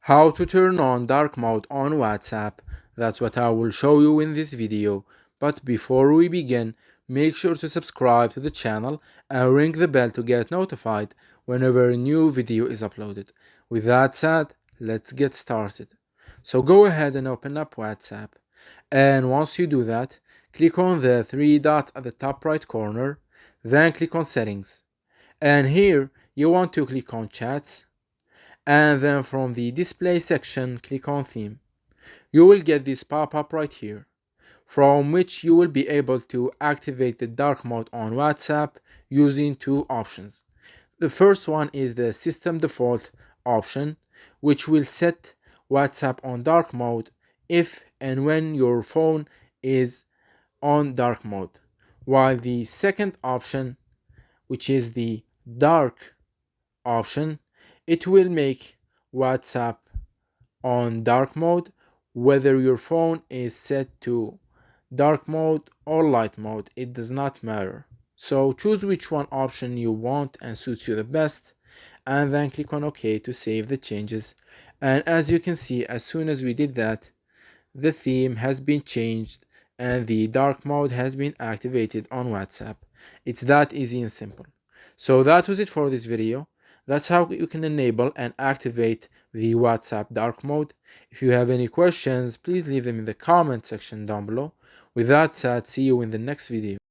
How to turn on dark mode on WhatsApp. That's what I will show you in this video. But before we begin, make sure to subscribe to the channel and ring the bell to get notified whenever a new video is uploaded. With that said, let's get started. So go ahead and open up WhatsApp. And once you do that, click on the three dots at the top right corner, then click on settings. And here you want to click on chats, and then from the display section click on theme. You will get this pop-up right here, from which you will be able to activate the dark mode on WhatsApp using two options. The first one is the system default option, which will set WhatsApp on dark mode if and when your phone is on dark mode, while the second option, which is the dark option, it will make WhatsApp on dark mode whether your phone is set to dark mode or light mode. It does not matter. So choose which one option you want and suits you the best, and then click on OK to save the changes. And as you can see, as soon as we did that, the theme has been changed and the dark mode has been activated on WhatsApp. It's that easy and simple. So that was it for this video. That's how you can enable and activate the WhatsApp dark mode. If you have any questions, please leave them in the comment section down below. With that said, see you in the next video.